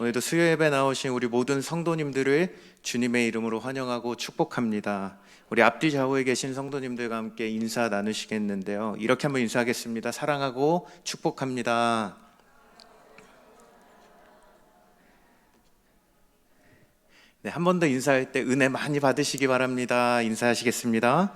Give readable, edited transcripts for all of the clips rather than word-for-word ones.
오늘도 수요 예배 나오신 우리 모든 성도님들을 주님의 이름으로 환영하고 축복합니다. 우리 앞뒤 좌우에 계신 성도님들과 함께 인사 나누시겠는데요. 이렇게 한번 인사하겠습니다. 사랑하고 축복합니다. 네, 한 번 더 인사할 때 은혜 많이 받으시기 바랍니다. 인사하시겠습니다.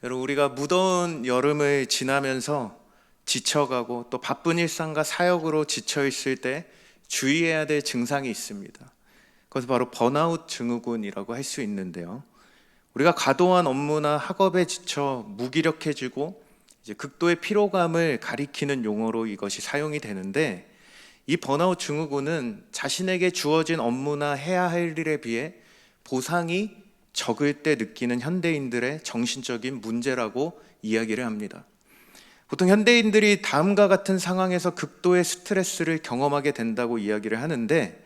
여러분, 우리가 무더운 여름을 지나면서 지쳐가고 또 바쁜 일상과 사역으로 지쳐있을 때 주의해야 될 증상이 있습니다. 그것은 바로 번아웃 증후군이라고 할 수 있는데요. 우리가 과도한 업무나 학업에 지쳐 무기력해지고 이제 극도의 피로감을 가리키는 용어로 이것이 사용이 되는데, 이 번아웃 증후군은 자신에게 주어진 업무나 해야 할 일에 비해 보상이 적을 때 느끼는 현대인들의 정신적인 문제라고 이야기를 합니다. 보통 현대인들이 다음과 같은 상황에서 극도의 스트레스를 경험하게 된다고 이야기를 하는데,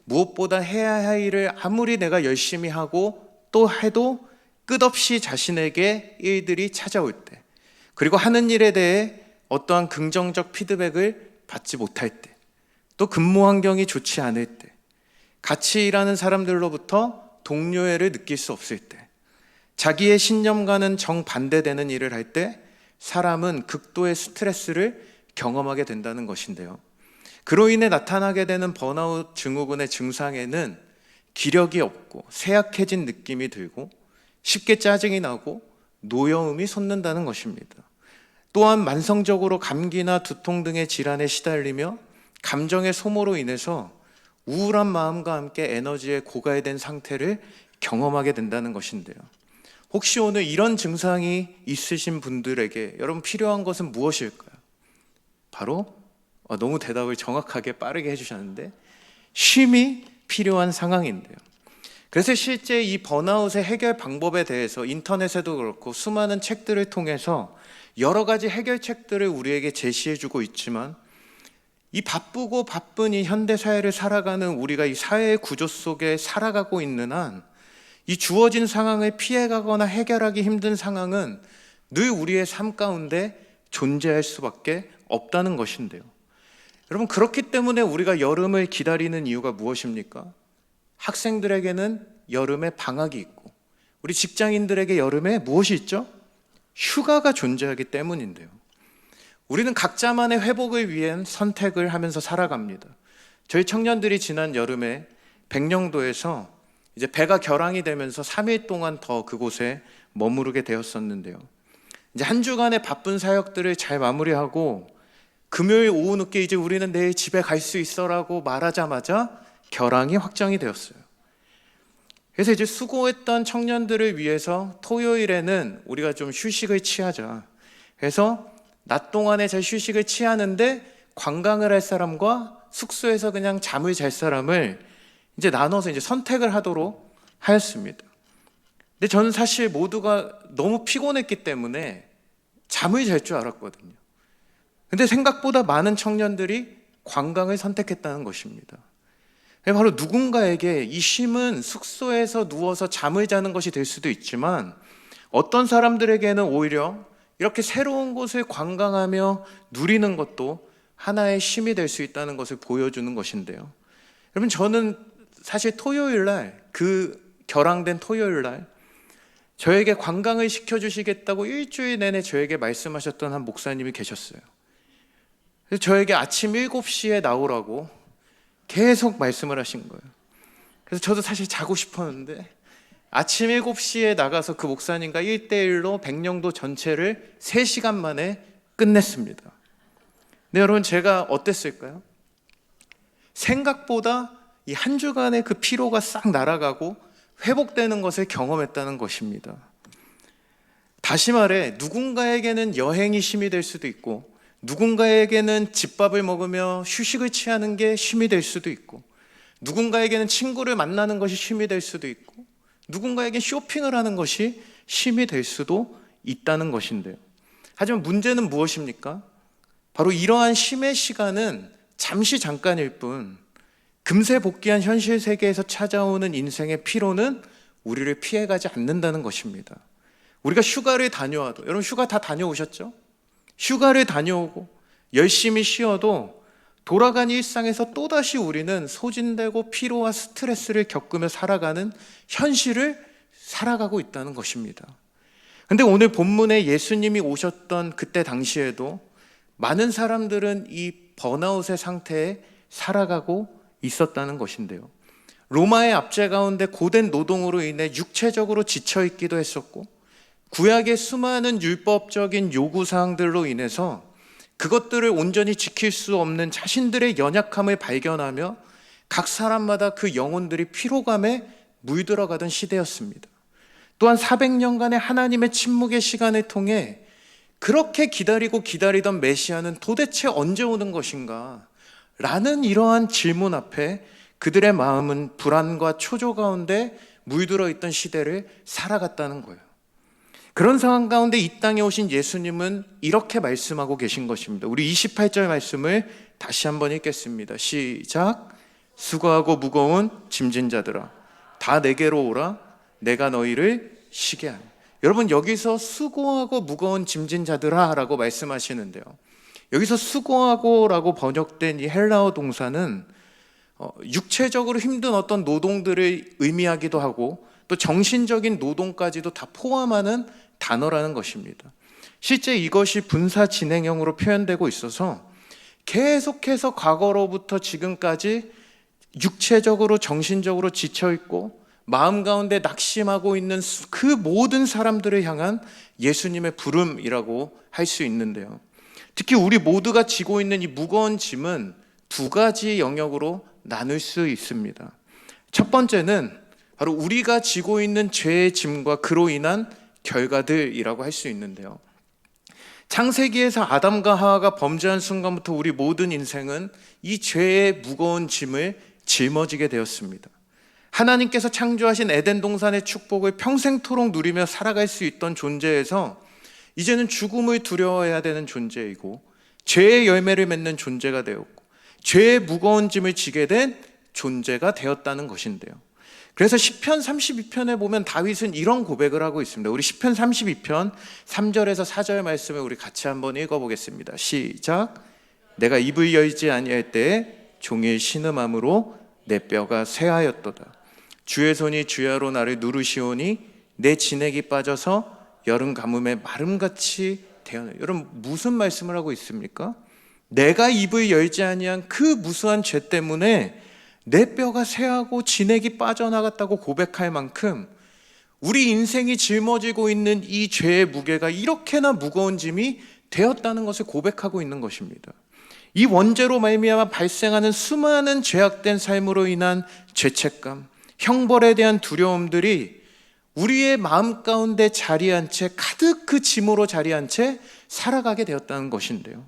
무엇보다 해야 할 일을 아무리 내가 열심히 하고 또 해도 끝없이 자신에게 일들이 찾아올 때, 그리고 하는 일에 대해 어떠한 긍정적 피드백을 받지 못할 때, 또 근무 환경이 좋지 않을 때, 같이 일하는 사람들로부터 동료애를 느낄 수 없을 때, 자기의 신념과는 정반대되는 일을 할 때 사람은 극도의 스트레스를 경험하게 된다는 것인데요. 그로 인해 나타나게 되는 번아웃 증후군의 증상에는 기력이 없고 쇠약해진 느낌이 들고 쉽게 짜증이 나고 노여움이 솟는다는 것입니다. 또한 만성적으로 감기나 두통 등의 질환에 시달리며 감정의 소모로 인해서 우울한 마음과 함께 에너지에 고갈된 상태를 경험하게 된다는 것인데요. 혹시 오늘 이런 증상이 있으신 분들에게 여러분 필요한 것은 무엇일까요? 바로 너무 대답을 정확하게 빠르게 해주셨는데, 쉼이 필요한 상황인데요. 그래서 실제 이 번아웃의 해결 방법에 대해서 인터넷에도 그렇고 수많은 책들을 통해서 여러 가지 해결책들을 우리에게 제시해주고 있지만, 이 바쁘고 바쁜 이 현대 사회를 살아가는 우리가 이 사회의 구조 속에 살아가고 있는 한 이 주어진 상황을 피해가거나 해결하기 힘든 상황은 늘 우리의 삶 가운데 존재할 수밖에 없다는 것인데요. 여러분, 그렇기 때문에 우리가 여름을 기다리는 이유가 무엇입니까? 학생들에게는 여름에 방학이 있고, 우리 직장인들에게 여름에 무엇이 있죠? 휴가가 존재하기 때문인데요. 우리는 각자만의 회복을 위한 선택을 하면서 살아갑니다. 저희 청년들이 지난 여름에 백령도에서 이제 배가 결항이 되면서 3일 동안 더 그곳에 머무르게 되었었는데요. 이제 한 주간의 바쁜 사역들을 잘 마무리하고 금요일 오후 늦게 이제 우리는 내일 집에 갈 수 있어라고 말하자마자 결항이 확정이 되었어요. 그래서 이제 수고했던 청년들을 위해서 토요일에는 우리가 좀 휴식을 취하자. 그래서 낮 동안에 잘 휴식을 취하는데 관광을 할 사람과 숙소에서 그냥 잠을 잘 사람을 이제 나눠서 이제 선택을 하도록 하였습니다. 근데 저는 사실 모두가 너무 피곤했기 때문에 잠을 잘 줄 알았거든요. 근데 생각보다 많은 청년들이 관광을 선택했다는 것입니다. 바로 누군가에게 이 쉼은 숙소에서 누워서 잠을 자는 것이 될 수도 있지만, 어떤 사람들에게는 오히려 이렇게 새로운 곳을 관광하며 누리는 것도 하나의 쉼이 될 수 있다는 것을 보여주는 것인데요. 여러분, 저는 사실 토요일날, 그 결항된 토요일날 저에게 관광을 시켜주시겠다고 일주일 내내 저에게 말씀하셨던 한 목사님이 계셨어요. 그래서 저에게 아침 7시에 나오라고 계속 말씀을 하신 거예요. 그래서 저도 사실 자고 싶었는데 아침 7시에 나가서 그 목사님과 1대1로 백령도 전체를 3시간 만에 끝냈습니다. 근데 여러분, 제가 어땠을까요? 생각보다 이 한 주간의 그 피로가 싹 날아가고 회복되는 것을 경험했다는 것입니다. 다시 말해, 누군가에게는 여행이 쉼이 될 수도 있고, 누군가에게는 집밥을 먹으며 휴식을 취하는 게 쉼이 될 수도 있고, 누군가에게는 친구를 만나는 것이 쉼이 될 수도 있고, 누군가에게는 쇼핑을 하는 것이 쉼이 될 수도 있다는 것인데요. 하지만 문제는 무엇입니까? 바로 이러한 쉼의 시간은 잠깐일 뿐, 금세 복귀한 현실 세계에서 찾아오는 인생의 피로는 우리를 피해가지 않는다는 것입니다. 우리가 휴가를 다녀와도, 여러분 휴가 다 다녀오셨죠? 휴가를 다녀오고 열심히 쉬어도 돌아간 일상에서 또다시 우리는 소진되고 피로와 스트레스를 겪으며 살아가는 현실을 살아가고 있다는 것입니다. 근데 오늘 본문에 예수님이 오셨던 그때 당시에도 많은 사람들은 이 번아웃의 상태에 살아가고 있었다는 것인데요. 로마의 압제 가운데 고된 노동으로 인해 육체적으로 지쳐있기도 했었고, 구약의 수많은 율법적인 요구사항들로 인해서 그것들을 온전히 지킬 수 없는 자신들의 연약함을 발견하며 각 사람마다 그 영혼들이 피로감에 물들어가던 시대였습니다. 또한 400년간의 하나님의 침묵의 시간을 통해 그렇게 기다리고 기다리던 메시아는 도대체 언제 오는 것인가? 라는 이러한 질문 앞에 그들의 마음은 불안과 초조 가운데 물들어 있던 시대를 살아갔다는 거예요. 그런 상황 가운데 이 땅에 오신 예수님은 이렇게 말씀하고 계신 것입니다. 우리 28절 말씀을 다시 한번 읽겠습니다. 시작. 수고하고 무거운 짐진 자들아, 다 내게로 오라. 내가 너희를 쉬게 하리. 여러분, 여기서 수고하고 무거운 짐진 자들아 라고 말씀하시는데요, 여기서 수고하고 라고 번역된 이 헬라어 동사는 육체적으로 힘든 어떤 노동들을 의미하기도 하고 또 정신적인 노동까지도 다 포함하는 단어라는 것입니다. 실제 이것이 분사 진행형으로 표현되고 있어서 계속해서 과거로부터 지금까지 육체적으로 정신적으로 지쳐있고 마음 가운데 낙심하고 있는 그 모든 사람들을 향한 예수님의 부름이라고 할 수 있는데요, 특히 우리 모두가 지고 있는 이 무거운 짐은 두 가지 영역으로 나눌 수 있습니다. 첫 번째는 바로 우리가 지고 있는 죄의 짐과 그로 인한 결과들이라고 할 수 있는데요, 창세기에서 아담과 하와가 범죄한 순간부터 우리 모든 인생은 이 죄의 무거운 짐을 짊어지게 되었습니다. 하나님께서 창조하신 에덴 동산의 축복을 평생토록 누리며 살아갈 수 있던 존재에서 이제는 죽음을 두려워해야 되는 존재이고 죄의 열매를 맺는 존재가 되었고 죄의 무거운 짐을 지게 된 존재가 되었다는 것인데요, 그래서 시편 32편에 보면 다윗은 이런 고백을 하고 있습니다. 우리 시편 32편 3절에서 4절 말씀을 우리 같이 한번 읽어보겠습니다. 시작. 내가 입을 열지 아니할 때에 종일 신음함으로 내 뼈가 쇠하였도다. 주의 손이 주야로 나를 누르시오니 내 진액이 빠져서 여름 가뭄에 마름같이 되었네. 여러분, 무슨 말씀을 하고 있습니까? 내가 입을 열지 아니한 그 무수한 죄 때문에 내 뼈가 쇠하고 진액이 빠져나갔다고 고백할 만큼 우리 인생이 짊어지고 있는 이 죄의 무게가 이렇게나 무거운 짐이 되었다는 것을 고백하고 있는 것입니다. 이 원죄로 말미암아 발생하는 수많은 죄악된 삶으로 인한 죄책감, 형벌에 대한 두려움들이 우리의 마음 가운데 자리한 채 가득 그 짐으로 자리한 채 살아가게 되었다는 것인데요,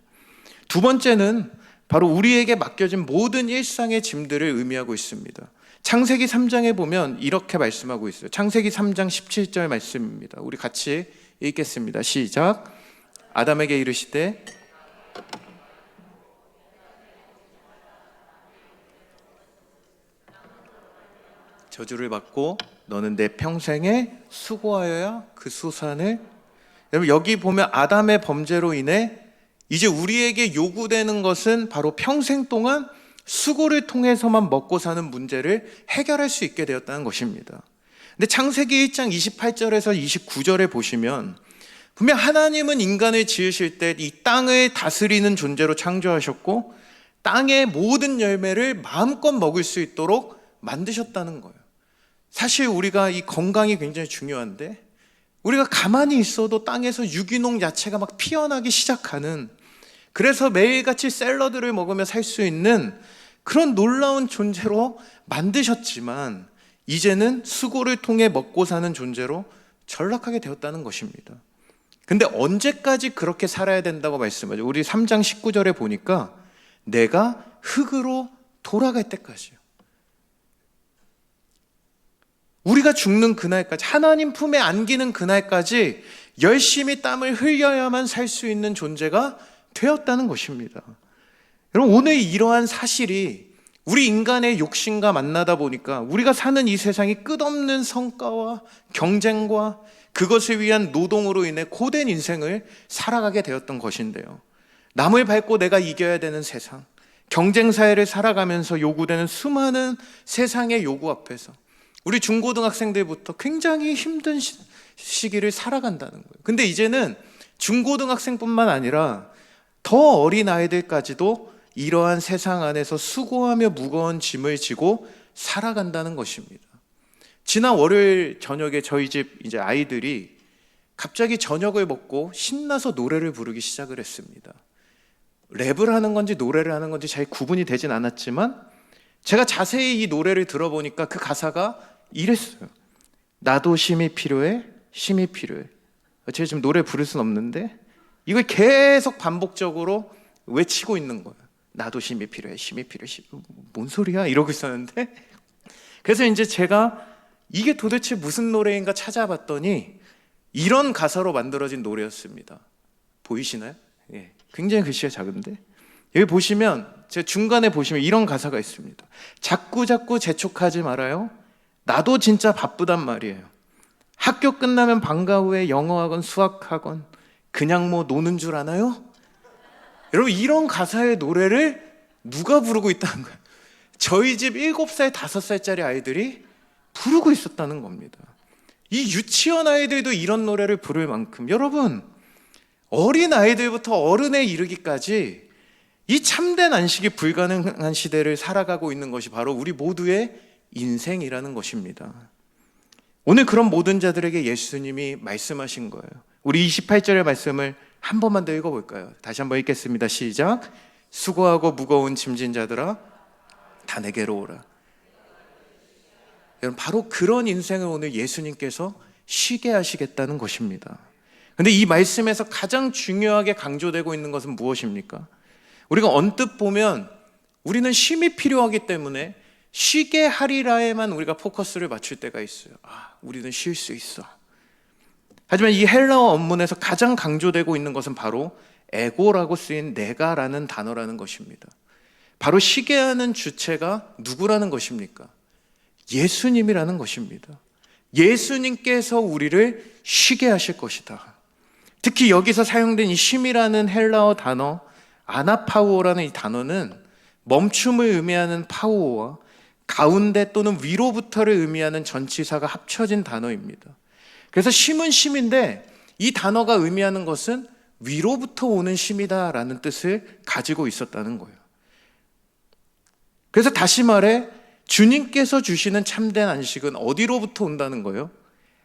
두 번째는 바로 우리에게 맡겨진 모든 일상의 짐들을 의미하고 있습니다. 창세기 3장에 보면 이렇게 말씀하고 있어요. 창세기 3장 17절 말씀입니다. 우리 같이 읽겠습니다. 시작. 아담에게 이르시되 저주를 받고 너는 내 평생에 수고하여야 그 수산을. 여러분, 여기 보면 아담의 범죄로 인해 이제 우리에게 요구되는 것은 바로 평생 동안 수고를 통해서만 먹고 사는 문제를 해결할 수 있게 되었다는 것입니다. 근데 창세기 1장 28절에서 29절에 보시면 분명 하나님은 인간을 지으실 때 이 땅을 다스리는 존재로 창조하셨고 땅의 모든 열매를 마음껏 먹을 수 있도록 만드셨다는 거예요. 사실 우리가 이 건강이 굉장히 중요한데 우리가 가만히 있어도 땅에서 유기농 야채가 막 피어나기 시작하는, 그래서 매일같이 샐러드를 먹으며 살 수 있는 그런 놀라운 존재로 만드셨지만 이제는 수고를 통해 먹고 사는 존재로 전락하게 되었다는 것입니다. 근데 언제까지 그렇게 살아야 된다고 말씀하죠? 우리 3장 19절에 보니까 내가 흙으로 돌아갈 때까지요. 우리가 죽는 그날까지, 하나님 품에 안기는 그날까지 열심히 땀을 흘려야만 살 수 있는 존재가 되었다는 것입니다. 여러분, 오늘 이러한 사실이 우리 인간의 욕심과 만나다 보니까 우리가 사는 이 세상이 끝없는 성과와 경쟁과 그것을 위한 노동으로 인해 고된 인생을 살아가게 되었던 것인데요. 남을 밟고 내가 이겨야 되는 세상, 경쟁 사회를 살아가면서 요구되는 수많은 세상의 요구 앞에서 우리 중고등학생들부터 굉장히 힘든 시기를 살아간다는 거예요. 근데 이제는 중고등학생뿐만 아니라 더 어린 아이들까지도 이러한 세상 안에서 수고하며 무거운 짐을 지고 살아간다는 것입니다. 지난 월요일 저녁에 저희 집 이제 아이들이 갑자기 저녁을 먹고 신나서 노래를 부르기 시작을 했습니다. 랩을 하는 건지 노래를 하는 건지 잘 구분이 되진 않았지만 제가 자세히 이 노래를 들어보니까 그 가사가 이랬어요. 나도 쉼이 필요해, 쉼이 필요해. 제가 지금 노래 부를 순 없는데 이걸 계속 반복적으로 외치고 있는 거예요. 나도 쉼이 필요해, 쉼이 필요해. 뭔 소리야? 이러고 있었는데 그래서 이제 제가 이게 도대체 무슨 노래인가 찾아봤더니 이런 가사로 만들어진 노래였습니다. 보이시나요? 예, 굉장히 글씨가 작은데 여기 보시면 제 중간에 보시면 이런 가사가 있습니다. 자꾸 재촉하지 말아요. 나도 진짜 바쁘단 말이에요. 학교 끝나면 방과 후에 영어학원, 수학학원 그냥 뭐 노는 줄 아나요? 여러분 이런 가사의 노래를 누가 부르고 있다는 거예요? 저희 집 7살, 5살짜리 아이들이 부르고 있었다는 겁니다. 이 유치원 아이들도 이런 노래를 부를 만큼 여러분 어린 아이들부터 어른에 이르기까지 이 참된 안식이 불가능한 시대를 살아가고 있는 것이 바로 우리 모두의 인생이라는 것입니다. 오늘 그런 모든 자들에게 예수님이 말씀하신 거예요. 우리 28절의 말씀을 한 번만 더 읽어볼까요? 다시 한번 읽겠습니다. 시작. 수고하고 무거운 짐진 자들아 다 내게로 오라. 여러분 바로 그런 인생을 오늘 예수님께서 쉬게 하시겠다는 것입니다. 근데 이 말씀에서 가장 중요하게 강조되고 있는 것은 무엇입니까? 우리가 언뜻 보면 우리는 쉼이 필요하기 때문에 쉬게 하리라에만 우리가 포커스를 맞출 때가 있어요. 우리는 쉴 수 있어. 하지만 이 헬라어 원문에서 가장 강조되고 있는 것은 바로 에고라고 쓰인 내가라는 단어라는 것입니다. 바로 쉬게 하는 주체가 누구라는 것입니까? 예수님이라는 것입니다. 예수님께서 우리를 쉬게 하실 것이다. 특히 여기서 사용된 이 쉼이라는 헬라어 단어 아나파우오라는 이 단어는 멈춤을 의미하는 파우오와 가운데 또는 위로부터를 의미하는 전치사가 합쳐진 단어입니다. 그래서 쉼은 쉼인데 이 단어가 의미하는 것은 위로부터 오는 쉼이다라는 뜻을 가지고 있었다는 거예요. 그래서 다시 말해 주님께서 주시는 참된 안식은 어디로부터 온다는 거예요?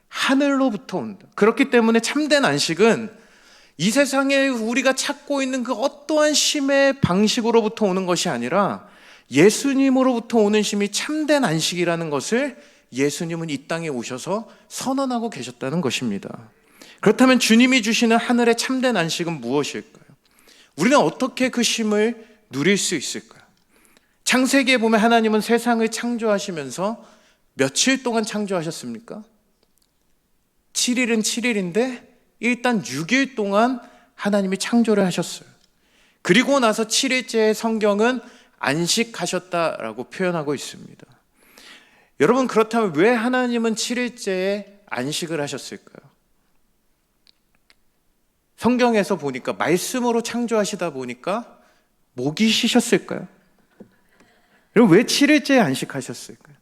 하늘로부터 온다. 그렇기 때문에 참된 안식은 이 세상에 우리가 찾고 있는 그 어떠한 쉼의 방식으로부터 오는 것이 아니라 예수님으로부터 오는 쉼이 참된 안식이라는 것을 예수님은 이 땅에 오셔서 선언하고 계셨다는 것입니다. 그렇다면 주님이 주시는 하늘의 참된 안식은 무엇일까요? 우리는 어떻게 그 쉼을 누릴 수 있을까요? 창세기에 보면 하나님은 세상을 창조하시면서 며칠 동안 창조하셨습니까? 7일은 7일인데 일단 6일 동안 하나님이 창조를 하셨어요. 그리고 나서 7일째의 성경은 안식하셨다라고 표현하고 있습니다. 여러분 그렇다면 왜 하나님은 7일째에 안식을 하셨을까요? 성경에서 보니까 말씀으로 창조하시다 보니까 목이 쉬셨을까요? 여러분 왜 7일째에 안식하셨을까요?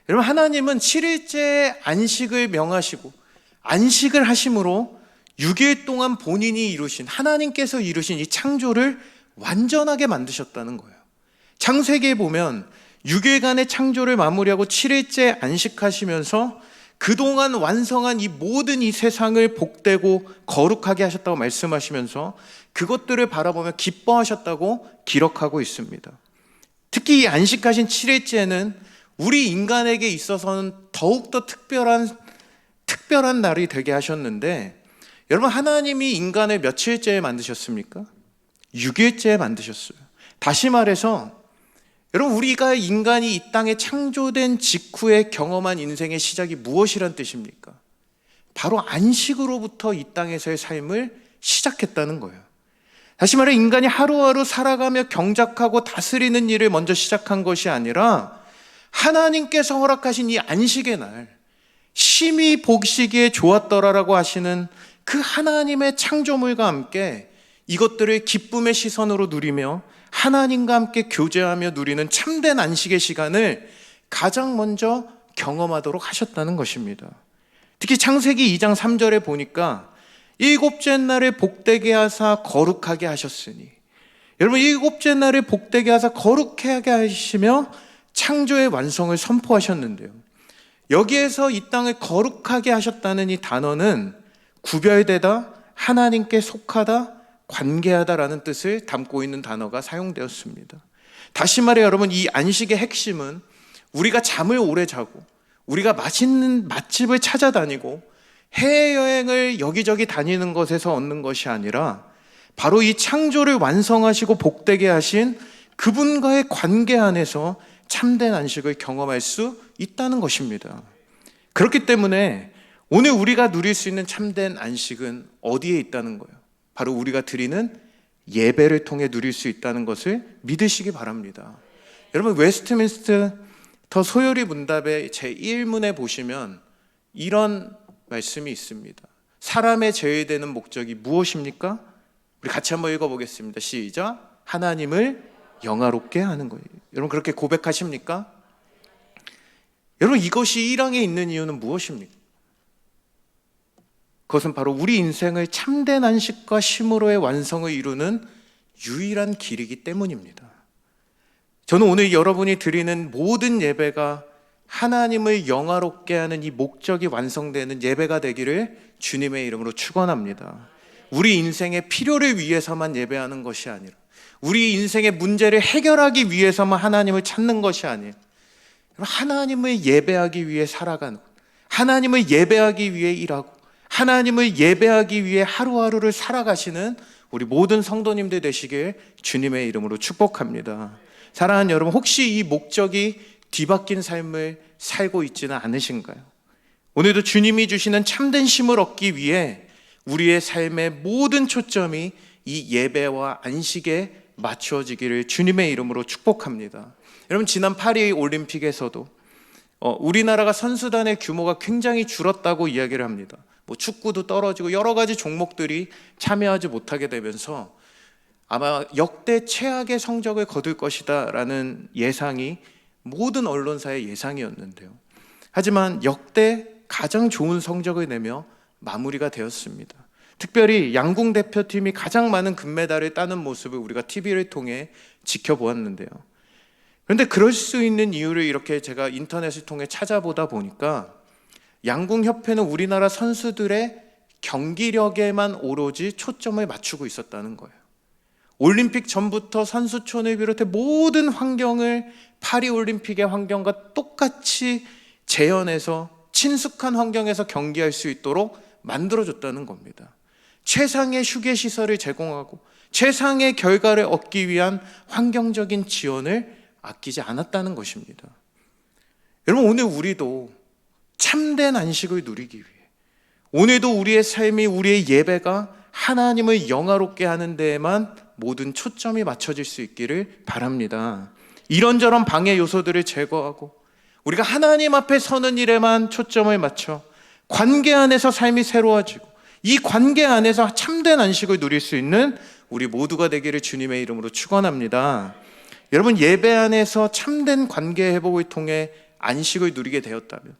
여러분 하나님은 7일째에 안식을 명하시고 안식을 하심으로 6일 동안 본인이 이루신 하나님께서 이루신 이 창조를 완전하게 만드셨다는 거예요. 창세기에 보면 6일간의 창조를 마무리하고 7일째 안식하시면서 그동안 완성한 이 모든 이 세상을 복되고 거룩하게 하셨다고 말씀하시면서 그것들을 바라보며 기뻐하셨다고 기록하고 있습니다. 특히 이 안식하신 7일째는 우리 인간에게 있어서는 더욱더 특별한 날이 되게 하셨는데 여러분 하나님이 인간을 며칠째에 만드셨습니까? 6일째에 만드셨어요. 다시 말해서 여러분 우리가 인간이 이 땅에 창조된 직후에 경험한 인생의 시작이 무엇이란 뜻입니까? 바로 안식으로부터 이 땅에서의 삶을 시작했다는 거예요. 다시 말해 인간이 하루하루 살아가며 경작하고 다스리는 일을 먼저 시작한 것이 아니라 하나님께서 허락하신 이 안식의 날 심히 보시기에 좋았더라라고 하시는 그 하나님의 창조물과 함께 이것들을 기쁨의 시선으로 누리며 하나님과 함께 교제하며 누리는 참된 안식의 시간을 가장 먼저 경험하도록 하셨다는 것입니다. 특히 창세기 2장 3절에 보니까 일곱째 날을 복되게 하사 거룩하게 하셨으니, 여러분 일곱째 날을 복되게 하사 거룩하게 하시며 창조의 완성을 선포하셨는데요, 여기에서 이 땅을 거룩하게 하셨다는 이 단어는 구별되다, 하나님께 속하다, 관계하다라는 뜻을 담고 있는 단어가 사용되었습니다. 다시 말해 여러분, 이 안식의 핵심은 우리가 잠을 오래 자고 우리가 맛있는 맛집을 찾아다니고 해외여행을 여기저기 다니는 것에서 얻는 것이 아니라 바로 이 창조를 완성하시고 복되게 하신 그분과의 관계 안에서 참된 안식을 경험할 수 있다는 것입니다. 그렇기 때문에 오늘 우리가 누릴 수 있는 참된 안식은 어디에 있다는 거예요? 바로 우리가 드리는 예배를 통해 누릴 수 있다는 것을 믿으시기 바랍니다. 여러분, 웨스트민스터 소요리 문답의 제1문에 보시면 이런 말씀이 있습니다. 사람의 제외되는 목적이 무엇입니까? 우리 같이 한번 읽어보겠습니다. 시작. 하나님을 영화롭게 하는 거예요. 여러분, 그렇게 고백하십니까? 여러분, 이것이 1항에 있는 이유는 무엇입니까? 그것은 바로 우리 인생을 참된 안식과 쉼으로의 완성을 이루는 유일한 길이기 때문입니다. 저는 오늘 여러분이 드리는 모든 예배가 하나님을 영화롭게 하는 이 목적이 완성되는 예배가 되기를 주님의 이름으로 축원합니다. 우리 인생의 필요를 위해서만 예배하는 것이 아니라, 우리 인생의 문제를 해결하기 위해서만 하나님을 찾는 것이 아니에요. 하나님을 예배하기 위해 살아가는, 하나님을 예배하기 위해 일하고 하나님을 예배하기 위해 하루하루를 살아가시는 우리 모든 성도님들 되시길 주님의 이름으로 축복합니다. 사랑하는 여러분, 혹시 이 목적이 뒤바뀐 삶을 살고 있지는 않으신가요? 오늘도 주님이 주시는 참된 쉼을 얻기 위해 우리의 삶의 모든 초점이 이 예배와 안식에 맞추어지기를 주님의 이름으로 축복합니다. 여러분, 지난 파리 올림픽에서도 우리나라가 선수단의 규모가 굉장히 줄었다고 이야기를 합니다. 축구도 떨어지고 여러 가지 종목들이 참여하지 못하게 되면서 아마 역대 최악의 성적을 거둘 것이다 라는 예상이 모든 언론사의 예상이었는데요, 하지만 역대 가장 좋은 성적을 내며 마무리가 되었습니다. 특별히 양궁 대표팀이 가장 많은 금메달을 따는 모습을 우리가 TV를 통해 지켜보았는데요, 그런데 그럴 수 있는 이유를 이렇게 제가 인터넷을 통해 찾아보다 보니까 양궁협회는 우리나라 선수들의 경기력에만 오로지 초점을 맞추고 있었다는 거예요. 올림픽 전부터 선수촌을 비롯해 모든 환경을 파리올림픽의 환경과 똑같이 재현해서 친숙한 환경에서 경기할 수 있도록 만들어줬다는 겁니다. 최상의 휴게시설을 제공하고 최상의 결과를 얻기 위한 환경적인 지원을 아끼지 않았다는 것입니다. 여러분, 오늘 우리도 참된 안식을 누리기 위해, 오늘도 우리의 삶이, 우리의 예배가 하나님을 영화롭게 하는 데에만 모든 초점이 맞춰질 수 있기를 바랍니다. 이런저런 방해 요소들을 제거하고 우리가 하나님 앞에 서는 일에만 초점을 맞춰 관계 안에서 삶이 새로워지고 이 관계 안에서 참된 안식을 누릴 수 있는 우리 모두가 되기를 주님의 이름으로 축원합니다. 여러분, 예배 안에서 참된 관계 회복을 통해 안식을 누리게 되었다면,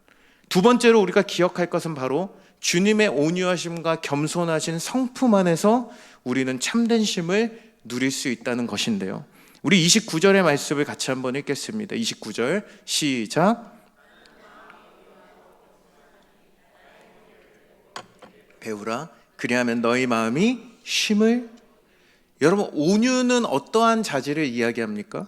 두 번째로 우리가 기억할 것은 바로 주님의 온유하심과 겸손하신 성품 안에서 우리는 참된 쉼을 누릴 수 있다는 것인데요, 우리 29절의 말씀을 같이 한번 읽겠습니다. 29절 시작. 배우라, 그리하면 너희 마음이 쉼을. 여러분, 온유는 어떠한 자질을 이야기합니까?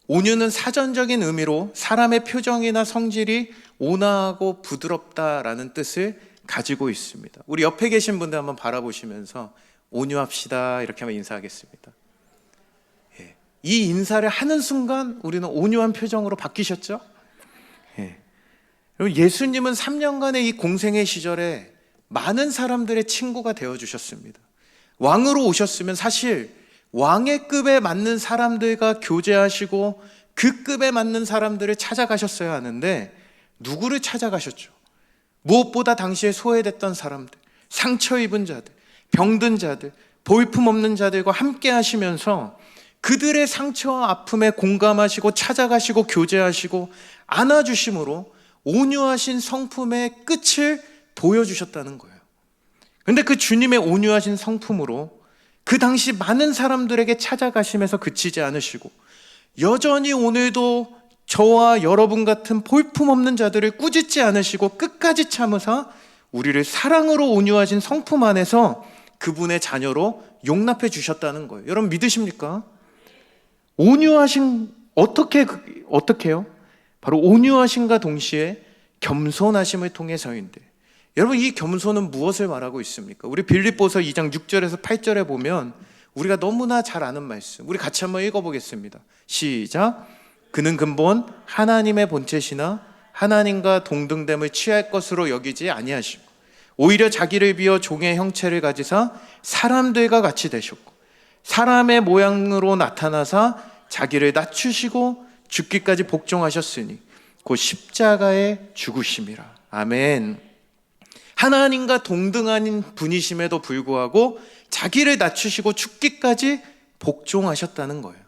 온유는 사전적인 의미로 사람의 표정이나 성질이 온화하고 부드럽다라는 뜻을 가지고 있습니다. 우리 옆에 계신 분들 한번 바라보시면서 온유합시다 이렇게 한번 인사하겠습니다. 이 인사를 하는 순간 우리는 온유한 표정으로 바뀌셨죠? 여러분, 예수님은 3년간의 이 공생의 시절에 많은 사람들의 친구가 되어주셨습니다. 왕으로 오셨으면 사실 왕의 급에 맞는 사람들과 교제하시고 그 급에 맞는 사람들을 찾아가셨어야 하는데 누구를 찾아가셨죠? 무엇보다 당시에 소외됐던 사람들, 상처 입은 자들, 병든 자들, 볼품 없는 자들과 함께 하시면서 그들의 상처와 아픔에 공감하시고 찾아가시고 교제하시고 안아주심으로 온유하신 성품의 끝을 보여주셨다는 거예요. 그런데 그 주님의 온유하신 성품으로 그 당시 많은 사람들에게 찾아가시면서 그치지 않으시고 여전히 오늘도 저와 여러분 같은 볼품없는 자들을 꾸짖지 않으시고 끝까지 참으사 우리를 사랑으로 온유하신 성품 안에서 그분의 자녀로 용납해 주셨다는 거예요. 여러분 믿으십니까? 온유하신, 어떻게요? 바로 온유하심과 동시에 겸손하심을 통해서인데, 여러분 이 겸손은 무엇을 말하고 있습니까? 우리 빌립보서 2장 6절에서 8절에 보면 우리가 너무나 잘 아는 말씀, 우리 같이 한번 읽어보겠습니다. 시작. 그는 근본 하나님의 본체시나 하나님과 동등됨을 취할 것으로 여기지 아니하시고 오히려 자기를 비어 종의 형체를 가지사 사람들과 같이 되셨고 사람의 모양으로 나타나사 자기를 낮추시고 죽기까지 복종하셨으니 곧 십자가에 죽으심이라. 아멘. 하나님과 동등한 분이심에도 불구하고 자기를 낮추시고 죽기까지 복종하셨다는 거예요.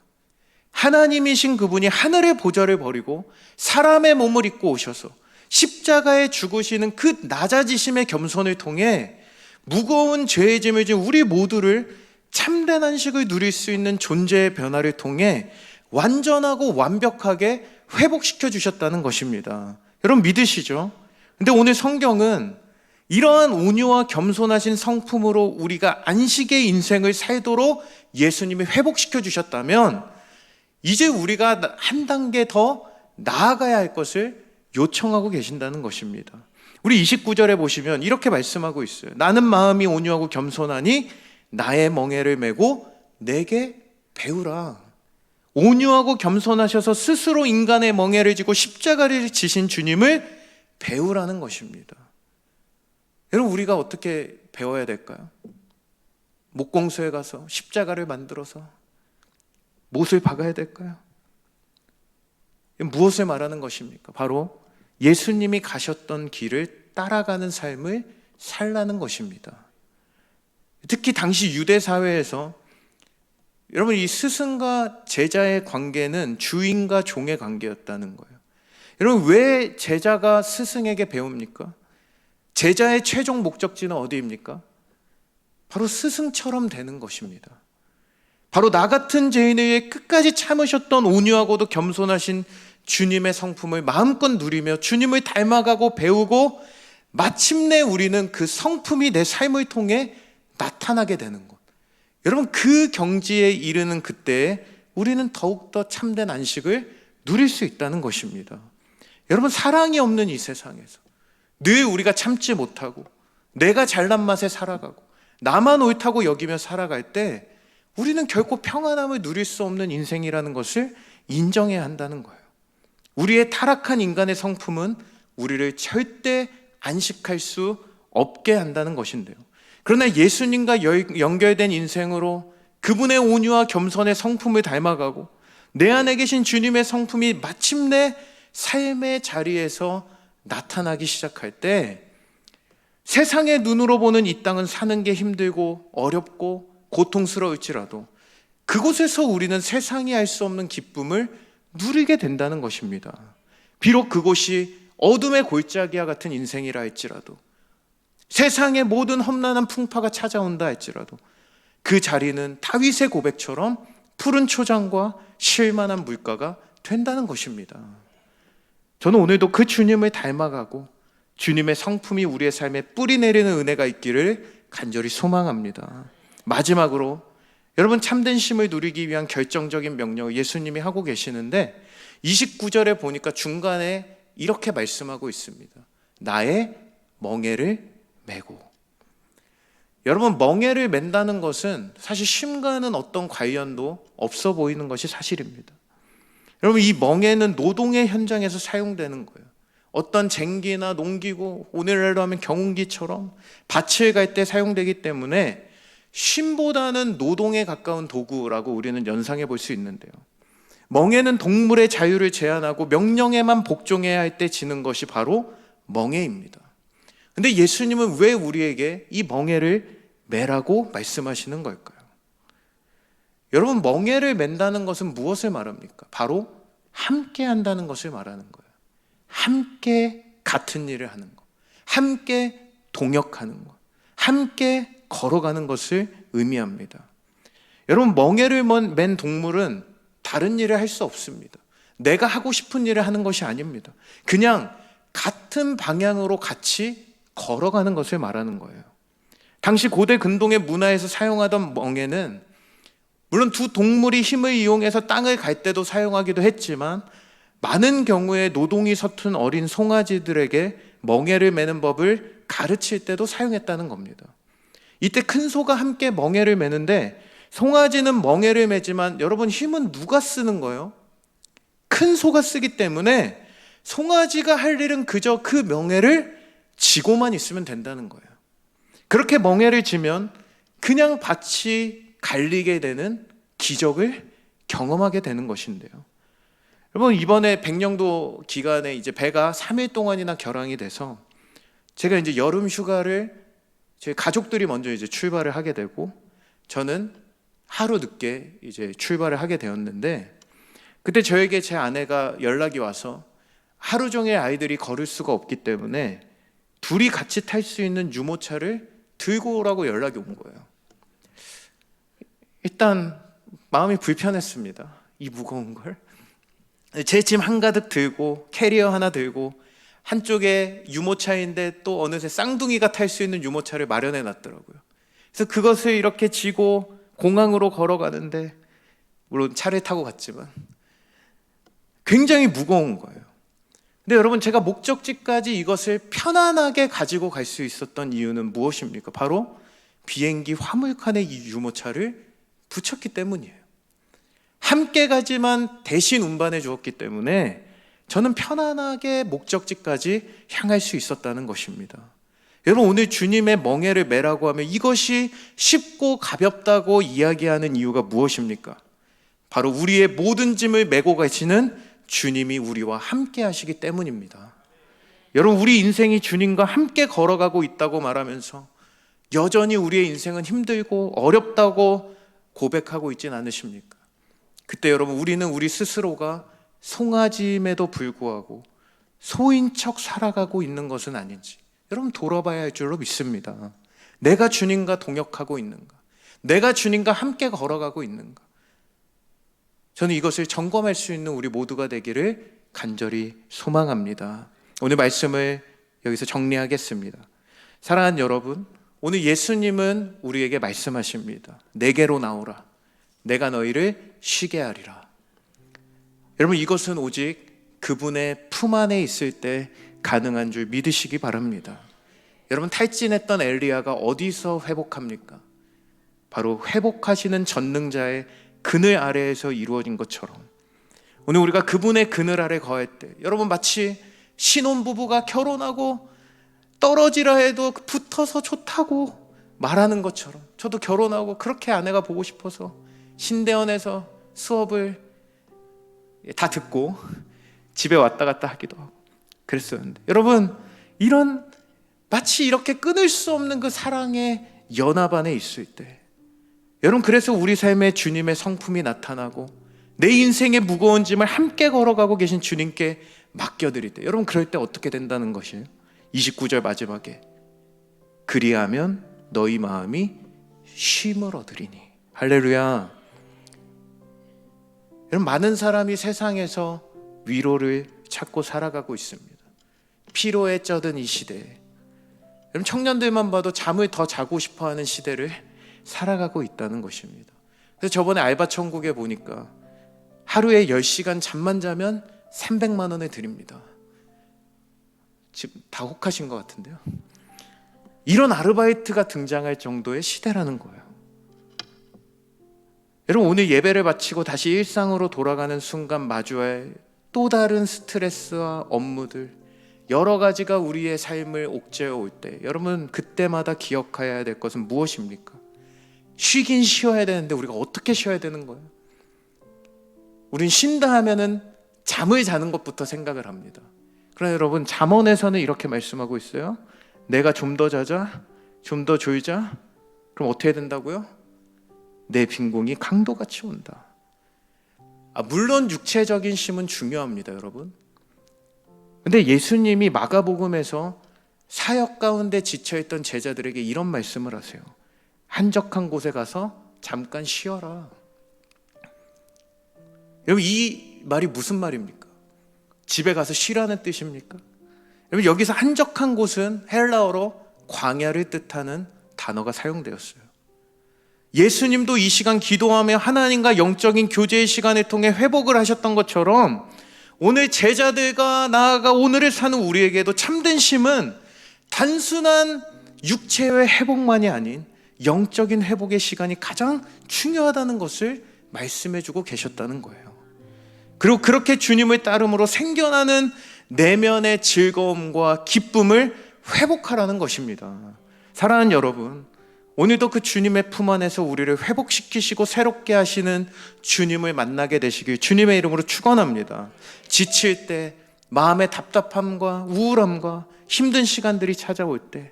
하나님이신 그분이 하늘의 보좌를 버리고 사람의 몸을 입고 오셔서 십자가에 죽으시는 그 낮아지심의 겸손을 통해 무거운 죄의 짐을 진 우리 모두를 참된 안식을 누릴 수 있는 존재의 변화를 통해 완전하고 완벽하게 회복시켜 주셨다는 것입니다. 여러분 믿으시죠? 근데 오늘 성경은 이러한 온유와 겸손하신 성품으로 우리가 안식의 인생을 살도록 예수님이 회복시켜 주셨다면 이제 우리가 한 단계 더 나아가야 할 것을 요청하고 계신다는 것입니다. 우리 29절에 보시면 이렇게 말씀하고 있어요. 나는 마음이 온유하고 겸손하니 나의 멍에를 메고 내게 배우라. 온유하고 겸손하셔서 스스로 인간의 멍에를 지고 십자가를 지신 주님을 배우라는 것입니다. 여러분 우리가 어떻게 배워야 될까요? 목공소에 가서 십자가를 만들어서 못을 박아야 될까요? 무엇을 말하는 것입니까? 바로 예수님이 가셨던 길을 따라가는 삶을 살라는 것입니다. 특히 당시 유대 사회에서 여러분 이 스승과 제자의 관계는 주인과 종의 관계였다는 거예요. 여러분 왜 제자가 스승에게 배웁니까? 제자의 최종 목적지는 어디입니까? 바로 스승처럼 되는 것입니다. 바로 나 같은 죄인을 위해 끝까지 참으셨던 온유하고도 겸손하신 주님의 성품을 마음껏 누리며 주님을 닮아가고 배우고 마침내 우리는 그 성품이 내 삶을 통해 나타나게 되는 것. 여러분 그 경지에 이르는 그때에 우리는 더욱더 참된 안식을 누릴 수 있다는 것입니다. 여러분 사랑이 없는 이 세상에서 늘 우리가 참지 못하고 내가 잘난 맛에 살아가고 나만 옳다고 여기며 살아갈 때 우리는 결코 평안함을 누릴 수 없는 인생이라는 것을 인정해야 한다는 거예요. 우리의 타락한 인간의 성품은 우리를 절대 안식할 수 없게 한다는 것인데요. 그러나 예수님과 연결된 인생으로 그분의 온유와 겸손의 성품을 닮아가고 내 안에 계신 주님의 성품이 마침내 삶의 자리에서 나타나기 시작할 때 세상의 눈으로 보는 이 땅은 사는 게 힘들고 어렵고 고통스러울지라도 그곳에서 우리는 세상이 알 수 없는 기쁨을 누리게 된다는 것입니다. 비록 그곳이 어둠의 골짜기와 같은 인생이라 할지라도 세상의 모든 험난한 풍파가 찾아온다 할지라도 그 자리는 다윗의 고백처럼 푸른 초장과 쉴만한 물가가 된다는 것입니다. 저는 오늘도 그 주님을 닮아가고 주님의 성품이 우리의 삶에 뿌리 내리는 은혜가 있기를 간절히 소망합니다. 마지막으로 여러분 참된 쉼을 누리기 위한 결정적인 명령을 예수님이 하고 계시는데 29절에 보니까 중간에 이렇게 말씀하고 있습니다. 나의 멍에를 메고. 여러분 멍에를 맨다는 것은 사실 쉼과는 어떤 관련도 없어 보이는 것이 사실입니다. 여러분 이 멍에는 노동의 현장에서 사용되는 거예요. 어떤 쟁기나 농기구, 오늘날로 하면 경운기처럼 밭을 갈 때 사용되기 때문에 쉼보다는 노동에 가까운 도구라고 우리는 연상해 볼 수 있는데요. 멍에는 동물의 자유를 제한하고 명령에만 복종해야 할 때 지는 것이 바로 멍에입니다. 근데 예수님은 왜 우리에게 이 멍에를 매라고 말씀하시는 걸까요? 여러분, 멍에를 맨다는 것은 무엇을 말합니까? 바로 함께 한다는 것을 말하는 거예요. 함께 같은 일을 하는 것, 함께 동역하는 것, 함께 걸어가는 것을 의미합니다. 여러분, 멍에를 맨 동물은 다른 일을 할 수 없습니다. 내가 하고 싶은 일을 하는 것이 아닙니다. 그냥 같은 방향으로 같이 걸어가는 것을 말하는 거예요. 당시 고대 근동의 문화에서 사용하던 멍에는 물론 두 동물이 힘을 이용해서 땅을 갈 때도 사용하기도 했지만, 많은 경우에 노동이 서툰 어린 송아지들에게 멍에를 매는 법을 가르칠 때도 사용했다는 겁니다. 이때 큰 소가 함께 멍에를 매는데, 송아지는 멍에를 매지만 여러분, 힘은 누가 쓰는 거예요? 큰 소가 쓰기 때문에 송아지가 할 일은 그저 그 멍에를 쥐고만 있으면 된다는 거예요. 그렇게 멍에를 쥐면 그냥 밭이 갈리게 되는 기적을 경험하게 되는 것인데요. 여러분, 이번에 백령도 기간에 이제 배가 3일 동안이나 결항이 돼서 제가 이제 여름 휴가를 제 가족들이 먼저 이제 출발을 하게 되고, 저는 하루 늦게 이제 출발을 하게 되었는데, 그때 저에게 제 아내가 연락이 와서 하루 종일 아이들이 걸을 수가 없기 때문에 둘이 같이 탈 수 있는 유모차를 들고 오라고 연락이 온 거예요. 일단 마음이 불편했습니다. 이 무거운 걸 제 짐 한가득 들고, 캐리어 하나 들고, 한쪽에 유모차인데 또 어느새 쌍둥이가 탈 수 있는 유모차를 마련해 놨더라고요. 그래서 그것을 이렇게 지고 공항으로 걸어가는데, 물론 차를 타고 갔지만 굉장히 무거운 거예요. 근데 여러분, 제가 목적지까지 이것을 편안하게 가지고 갈 수 있었던 이유는 무엇입니까? 바로 비행기 화물칸에 이 유모차를 붙였기 때문이에요. 함께 가지만 대신 운반해 주었기 때문에 저는 편안하게 목적지까지 향할 수 있었다는 것입니다. 여러분, 오늘 주님의 멍에를 매라고 하면 이것이 쉽고 가볍다고 이야기하는 이유가 무엇입니까? 바로 우리의 모든 짐을 메고 가시는 주님이 우리와 함께 하시기 때문입니다. 여러분, 우리 인생이 주님과 함께 걸어가고 있다고 말하면서 여전히 우리의 인생은 힘들고 어렵다고 고백하고 있진 않으십니까? 그때 여러분, 우리는 우리 스스로가 송아지임에도 불구하고 소인 척 살아가고 있는 것은 아닌지 여러분 돌아봐야 할 줄로 믿습니다. 내가 주님과 동역하고 있는가? 내가 주님과 함께 걸어가고 있는가? 저는 이것을 점검할 수 있는 우리 모두가 되기를 간절히 소망합니다. 오늘 말씀을 여기서 정리하겠습니다. 사랑하는 여러분, 오늘 예수님은 우리에게 말씀하십니다. 내게로 나오라. 내가 너희를 쉬게 하리라. 여러분, 이것은 오직 그분의 품 안에 있을 때 가능한 줄 믿으시기 바랍니다. 여러분, 탈진했던 엘리야가 어디서 회복합니까? 바로 회복하시는 전능자의 그늘 아래에서 이루어진 것처럼 오늘 우리가 그분의 그늘 아래 거할 때, 여러분, 마치 신혼부부가 결혼하고 떨어지라 해도 붙어서 좋다고 말하는 것처럼, 저도 결혼하고 그렇게 아내가 보고 싶어서 신대원에서 수업을 다 듣고 집에 왔다 갔다 하기도 하고 그랬었는데, 여러분, 이런 마치 이렇게 끊을 수 없는 그 사랑의 연합 안에 있을 때, 여러분, 그래서 우리 삶에 주님의 성품이 나타나고 내 인생의 무거운 짐을 함께 걸어가고 계신 주님께 맡겨드릴 때, 여러분, 그럴 때 어떻게 된다는 것이에요? 29절 마지막에 그리하면 너희 마음이 쉼을 얻으리니. 할렐루야. 여러분, 많은 사람이 세상에서 위로를 찾고 살아가고 있습니다. 피로에 쩌든 이 시대에 여러분, 청년들만 봐도 잠을 더 자고 싶어하는 시대를 살아가고 있다는 것입니다. 그래서 저번에 알바천국에 보니까 하루에 10시간 잠만 자면 300만 원을 드립니다. 지금 다 혹하신 것 같은데요. 이런 아르바이트가 등장할 정도의 시대라는 거예요. 여러분, 오늘 예배를 마치고 다시 일상으로 돌아가는 순간 마주할 또 다른 스트레스와 업무들, 여러 가지가 우리의 삶을 옥죄어 올 때, 여러분, 그때마다 기억해야 될 것은 무엇입니까? 쉬긴 쉬어야 되는데 우리가 어떻게 쉬어야 되는 거예요? 우린 쉰다 하면은 잠을 자는 것부터 생각을 합니다. 그러나 여러분, 잠언에서는 이렇게 말씀하고 있어요. 내가 좀 더 자자, 좀 더 졸자, 그럼 어떻게 된다고요? 내 빈공이 강도같이 온다. 물론 육체적인 쉼은 중요합니다, 여러분. 근데 예수님이 마가복음에서 사역 가운데 지쳐있던 제자들에게 이런 말씀을 하세요. 한적한 곳에 가서 잠깐 쉬어라. 여러분, 이 말이 무슨 말입니까? 집에 가서 쉬라는 뜻입니까? 여러분, 여기서 한적한 곳은 헬라어로 광야를 뜻하는 단어가 사용되었어요. 예수님도 이 시간 기도하며 하나님과 영적인 교제의 시간을 통해 회복을 하셨던 것처럼 오늘 제자들과 나아가 오늘을 사는 우리에게도 참된 쉼은 단순한 육체의 회복만이 아닌 영적인 회복의 시간이 가장 중요하다는 것을 말씀해주고 계셨다는 거예요. 그리고 그렇게 주님을 따름으로 생겨나는 내면의 즐거움과 기쁨을 회복하라는 것입니다. 사랑하는 여러분, 오늘도 그 주님의 품 안에서 우리를 회복시키시고 새롭게 하시는 주님을 만나게 되시길 주님의 이름으로 축원합니다. 지칠 때, 마음의 답답함과 우울함과 힘든 시간들이 찾아올 때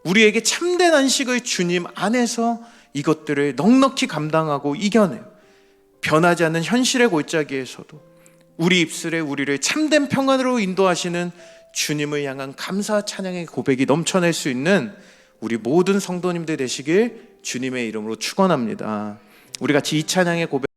우리에게 참된 안식을 주님 안에서 이것들을 넉넉히 감당하고 이겨내요. 변하지 않는 현실의 골짜기에서도 우리 입술에 우리를 참된 평안으로 인도하시는 주님을 향한 감사 찬양의 고백이 넘쳐날 수 있는 우리 모든 성도님들 되시길 주님의 이름으로 축원합니다. 우리 같이 이 찬양의 고백